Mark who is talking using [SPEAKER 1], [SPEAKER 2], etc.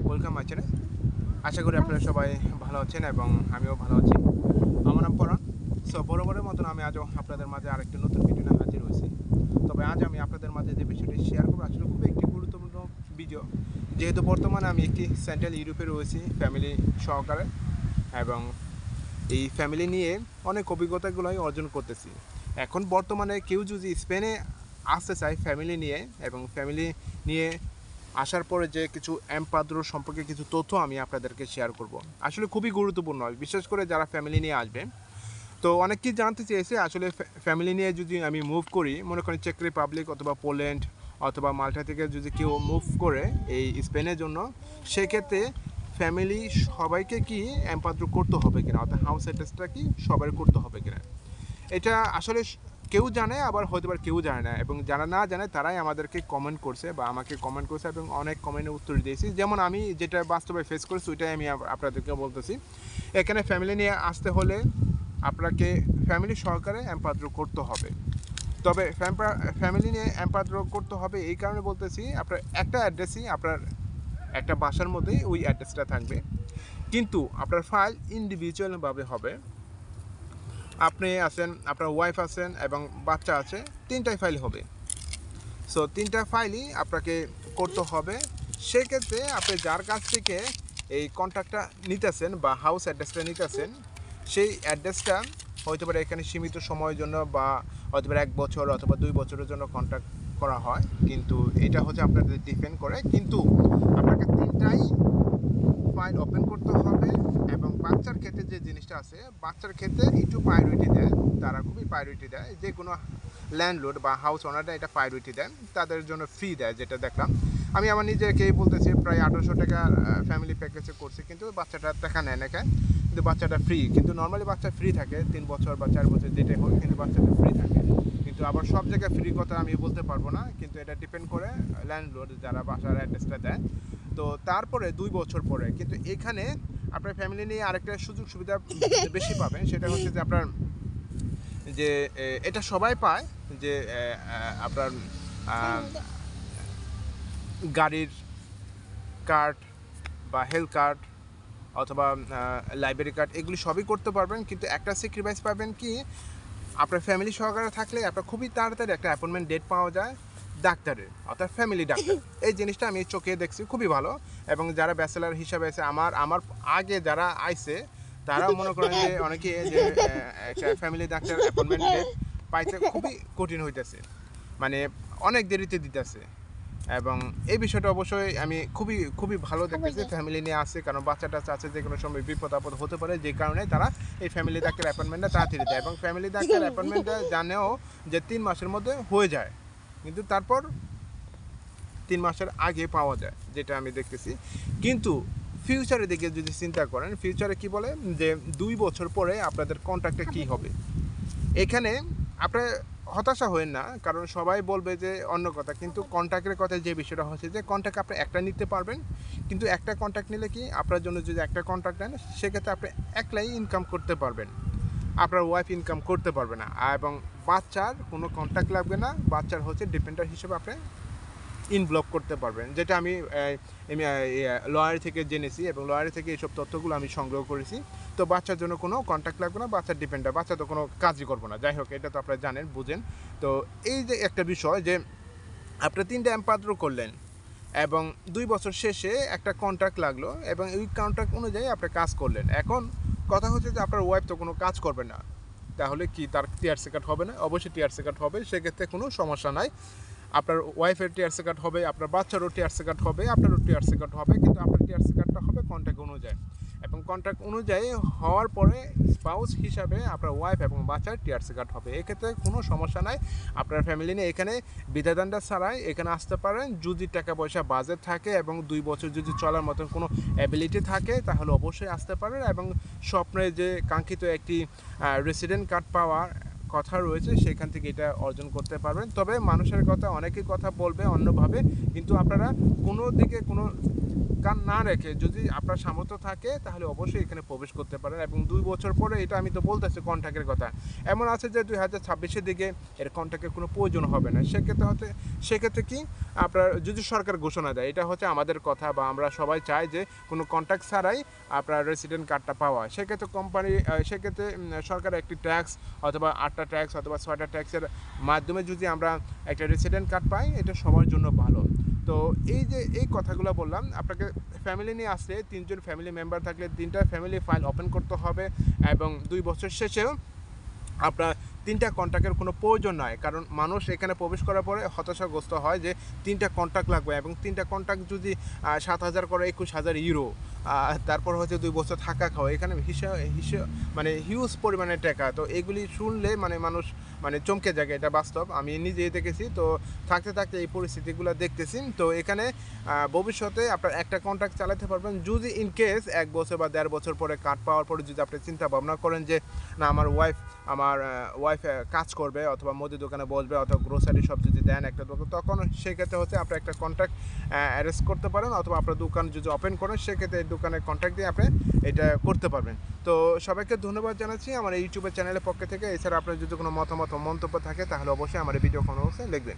[SPEAKER 1] Welcome my channel. আশা করি আপনারা সবাই ভালো আছেন এবং আমিও ভালো আছি। আমার নাম পরাণ। বরাবরের মতন আমি আজও আপনাদের মাঝে আরেকটি নতুন ভিডিও নিয়ে হাজির হয়েছি। তবে আজ আমি আপনাদের মাঝে যে বিষয়টি শেয়ার করবো আসলে খুবই একটি গুরুত্বপূর্ণ ভিডিও, যেহেতু বর্তমানে আমি একটি সেন্ট্রাল ইউরোপে রয়েছি ফ্যামিলি সহকারে, এবং এই ফ্যামিলি নিয়ে অনেক অভিজ্ঞতাগুলোই অর্জন করতেছি। এখন বর্তমানে কেউ যদি স্পেনে আসতে চায় ফ্যামিলি নিয়ে, এবং ফ্যামিলি নিয়ে আসার পরে যে কিছু এমপাদ্রো সম্পর্কে কিছু তথ্য আমি আপনাদেরকে শেয়ার করব, আসলে খুবই গুরুত্বপূর্ণ, বিশেষ করে যারা ফ্যামিলি নিয়ে আসবে। তো অনেকেই জানতে চেয়েছে আসলে ফ্যামিলি নিয়ে যদি আমি মুভ করি, মনে করেন চেক রিপাবলিক অথবা পোল্যান্ড অথবা মাল্টা থেকে যদি কেউ মুভ করে এই স্পেনের জন্য, সেক্ষেত্রে ফ্যামিলি সবাইকে কি এমপাদ্রো করতে হবে কিনা, অর্থাৎ হাউস অ্যাড্রেসটা কি সবাই করতে হবে কিনা, এটা আসলে কেউ জানে, আবার হয়তো বা কেউ জানে না, এবং যারা না জানে তারাই আমাদেরকে কমেন্ট করছে বা আমাকে কমেন্ট করছে, এবং অনেক কমেন্টে উত্তর দিয়েছি। যেমন আমি যেটা বাস্তবে ফেস করেছি ওইটাই আমি আপনাদেরকে বলতেছি। এখানে ফ্যামিলি নিয়ে আসতে হলে আপনাকে ফ্যামিলি সহকারে এমপাদ্রো করতে হবে। তবে ফ্যামিলি নিয়ে এমপাদ্রো করতে হবে এই কারণে বলতেছি, আপনার একটা অ্যাড্রেসই আপনার একটা বাসার মধ্যেই ওই অ্যাড্রেসটা থাকবে, কিন্তু আপনার ফাইল ইন্ডিভিজুয়ালভাবে হবে। আপনি আছেন, আপনার ওয়াইফ আছেন এবং বাচ্চা আছে, তিনটাই ফাইল হবে। সো তিনটা ফাইলই আপনাকে করতে হবে। সেক্ষেত্রে আপনি যার কাছ থেকে এই কন্ট্রাক্টটা নিতেছেন বা হাউস অ্যাড্রেসটা নিতেছেন, সেই অ্যাড্রেসটা হয়তো পারে এখানে সীমিত সময়ের জন্য বা হয়তো পারে 1 বছর অথবা 2 বছরের জন্য কন্ট্রাক্ট করা হয়, কিন্তু এটা হচ্ছে আপনাদের ডিপেন্ড করে। কিন্তু আপনাকে তিনটাই ফাইল ওপেন করতে হবে। এবং বাচ্চার ক্ষেত্রে যে জিনিসটা আছে, বাচ্চার ক্ষেত্রে একটু প্রায়োরিটি দেয়, তারা খুবই প্রায়োরিটি দেয়। যে কোনো ল্যান্ডলর্ড বা হাউস ওনাররা এটা প্রায়োরিটি দেন, তাদের জন্য ফ্রি দেয়, যেটা দেখলাম। আমি আমার নিজেকেই বলতেছি, প্রায় 1800 টাকা ফ্যামিলি প্যাকেজে করছি, কিন্তু বাচ্চাটার টাকা নেয় না কেন, কিন্তু বাচ্চাটা ফ্রি। কিন্তু নর্মালি বাচ্চা ফ্রি থাকে 3 বছর বা 4 বছর যেটাই হোক, কিন্তু বাচ্চাটা ফ্রি থাকে। কিন্তু আবার সব জায়গায় ফ্রি কথা আমি বলতে পারবো না, কিন্তু এটা ডিপেন্ড করে ল্যান্ডলর্ড যারা বাসার অ্যাড্রেসটা দেয়। তো তারপরে 2 বছর পরে কিন্তু এখানে আপনার ফ্যামিলি নিয়ে আরেকটা সুযোগ সুবিধা বেশি পাবেন, সেটা হচ্ছে যে আপনার যে এটা সবাই পায়, যে আপনার গাড়ির কার্ড বা হেলথ কার্ড অথবা লাইব্রেরি কার্ড, এগুলি সবই করতে পারবেন। কিন্তু একটা স্যাক্রিফাইস পাবেন কি, আপনার ফ্যামিলি সহকারে থাকলে আপনার খুবই তাড়াতাড়ি একটা অ্যাপয়েন্টমেন্ট ডেট পাওয়া যায় ডাক্তারের, অর্থাৎ ফ্যামিলি ডাক্তার। এই জিনিসটা আমি চোখে দেখছি, খুবই ভালো। এবং যারা ব্যাচেলার হিসাবে আছে, আমার আমার আগে যারা আইছে, তারাও মনে করেন যে অনেকে যে একটা ফ্যামিলি ডাক্তার অ্যাপয়েন্টমেন্ট ডেট পাইতে খুবই কঠিন হইতেছে, মানে অনেক দেরিতে দিতেছে। এবং এই বিষয়টা অবশ্যই আমি খুবই খুবই ভালো দেখতেছি, ফ্যামিলি নিয়ে আসে, কারণ বাচ্চাটা আছে যে কোনো সময় বিপদ আপদ হতে পারে, যে কারণে তারা এই ফ্যামিলি ডাক্তার অ্যাপয়েন্টমেন্টটা তাড়াতাড়ি দেয়। এবং ফ্যামিলি ডাক্তার অ্যাপয়েন্টমেন্টটা জানেও যে 3 মাসের মধ্যে হয়ে যায়, কিন্তু তারপর 3 মাসের আগে পাওয়া যায়, যেটা আমি দেখতেছি। কিন্তু ফিউচারের দিকে যদি চিন্তা করেন, ফিউচারে কি বলে যে 2 বছর পরে আপনাদের কন্ট্রাক্টটা কী হবে। এখানে আপনার হতাশা হবেন না, কারণ সবাই বলবে যে অন্য কথা, কিন্তু কন্ট্যাক্টের কথায় যে বিষয়টা হচ্ছে যে কন্ট্যাক্ট আপনি একটা নিতে পারবেন, কিন্তু একটা কন্ট্যাক্ট নিলে কি আপনার জন্য যদি একটা কন্ট্যাক্ট নেন, সেক্ষেত্রে আপনি একলাই ইনকাম করতে পারবেন, আপনার ওয়াইফ ইনকাম করতে পারবে না। এবং বাচ্চার কোনো কন্ট্যাক্ট লাগবে না, বাচ্চার হচ্ছে ডিপেন্ডার হিসেবে আপনি ইনব্লক করতে পারবেন, যেটা আমি লয়ার থেকে জেনেছি, এবং লয়ার থেকে এইসব তথ্যগুলো আমি সংগ্রহ করেছি। তো বাচ্চার জন্য কোনো কন্ট্যাক্ট লাগবে না, বাচ্চার ডিপেন্ডার, বাচ্চা তো কোনো কাজই করবো না। যাই হোক, এটা তো আপনারা জানেন, বুঝেন। তো এই যে একটা বিষয় যে আপনি 3টা এমপাদ্রো করলেন এবং 2 বছর শেষে একটা কন্ট্রাক্ট লাগলো, এবং এই কন্ট্রাক্ট অনুযায়ী আপনি কাজ করলেন। এখন কথা হচ্ছে যে আপনার ওয়াইফ তো কোনো কাজ করবে না, তাহলে কি তার টিআরসি কার্ড হবে না? অবশ্যই টিআরসি কার্ড হবে, সেক্ষেত্রে কোনো সমস্যা নাই। আপনার ওয়াইফের টিআরসি কার্ড হবে, আপনার বাচ্চারও টিআরসি কার্ড হবে, আপনারও টিআরসি কার্ড হবে, কিন্তু আপনার টিআরসি কার্ডটা হবে কন্ট্রাক্ট অনুযায়ী। এবং কন্ট্রাক্ট অনুযায়ী হওয়ার পরে স্পাউস হিসাবে আপনার ওয়াইফ এবং বাচ্চার টিআরসি কার্ড হবে। এক্ষেত্রে কোনো সমস্যা নাই। আপনার ফ্যামিলি নিয়ে এখানে বিধাদানটা ছাড়াই এখানে আসতে পারেন, যদি টাকা পয়সা বাজেট থাকে এবং 2 বছর যদি চলার মতন কোনো অ্যাবিলিটি থাকে, তাহলে অবশ্যই আসতে পারেন। এবং স্বপ্নে যে কাঙ্ক্ষিত একটি রেসিডেন্ট কার্ড পাওয়ার কথা রয়েছে, সেখান থেকে এটা অর্জন করতে পারবেন। তবে মানুষের কথা, অনেকেই কথা বলবে অন্যভাবে, কিন্তু আপনারা কোনো দিকে কোনো না রেখে যদি আপনার সামর্থ্য থাকে তাহলে অবশ্যই এখানে প্রবেশ করতে পারেন। এবং 2 বছর পরে, এটা আমি তো বলতেছি কন্ট্রাক্টের কথা, এমন আছে যে 2026-এর দিকে এর কন্ট্রাক্টের কোনো প্রয়োজন হবে না। সেক্ষেত্রে কি আপনার যদি সরকার ঘোষণা দেয়, এটা হচ্ছে আমাদের কথা বা আমরা সবাই চাই যে কোনো কন্ট্রাক্ট ছাড়াই আপনার রেসিডেন্ট কার্ডটা পাওয়া। সেক্ষেত্রে সেক্ষেত্রে সরকার একটি ট্যাক্স অথবা 8টা ট্যাক্স অথবা 6টা ট্যাক্সের মাধ্যমে যদি আমরা একটা রেসিডেন্ট কার্ড পাই, এটা সবার জন্য ভালো। তো এই যে এই কথাগুলো বললাম, আপনাকে ফ্যামিলি নিয়ে আসলে 3 জন ফ্যামিলি মেম্বার থাকলে 3টা ফ্যামিলি ফাইল ওপেন করতে হবে। এবং 2 বছর শেষেও আপনার 3টা কন্ট্রাক্টের কোনো প্রয়োজন নয়, কারণ মানুষ এখানে প্রবেশ করার পরে হতাশাগ্রস্ত হয় যে 3টা কন্ট্রাক্ট লাগবে, এবং 3টা কন্ট্রাক্ট যদি 7,000 করে 21,000 ইউরো, তারপর হচ্ছে 2 বছর থাকা খাওয়া, এখানে মানে হিউজ পরিমাণে টাকা। তো এগুলি শুনলে মানে মানুষ মানে চমকে যায়, এটা বাস্তব, আমি নিজেই দেখেছি। তো থাকতে থাকতে এই পরিস্থিতিগুলো দেখতেছি। তো এখানে ভবিষ্যতে আপনার একটা কন্ট্রাক্ট চালাতে পারবেন যদি ইন কেস 1 বছর বা 1.5 বছর পরে কার্ড পাওয়ার পরে যদি আপনি চিন্তা ভাবনা করেন যে না, আমার ওয়াইফ কাজ করবে অথবা মুদির দোকানে বসবে অথবা গ্রোসারি শপ যদি দেন একটা দোকান, তখন সেক্ষেত্রে হচ্ছে আপনি একটা কন্ট্রাক্ট অ্যারেঞ্জ করতে পারেন, অথবা আপনার দোকান যদি ওপেন করেন সেক্ষেত্রে এই দোকানের কন্ট্রাক্ট দিয়ে আপনি এটা করতে পারবেন। তো সবাইকে ধন্যবাদ জানাচ্ছি আমার ইউটিউবের চ্যানেলের পক্ষ থেকে। এছাড়া আপনার যদি কোনো মতামত ও মন্তব্য থাকে তাহলে অবশ্যই আমার এই ভিডিও কোনো লিখবেন।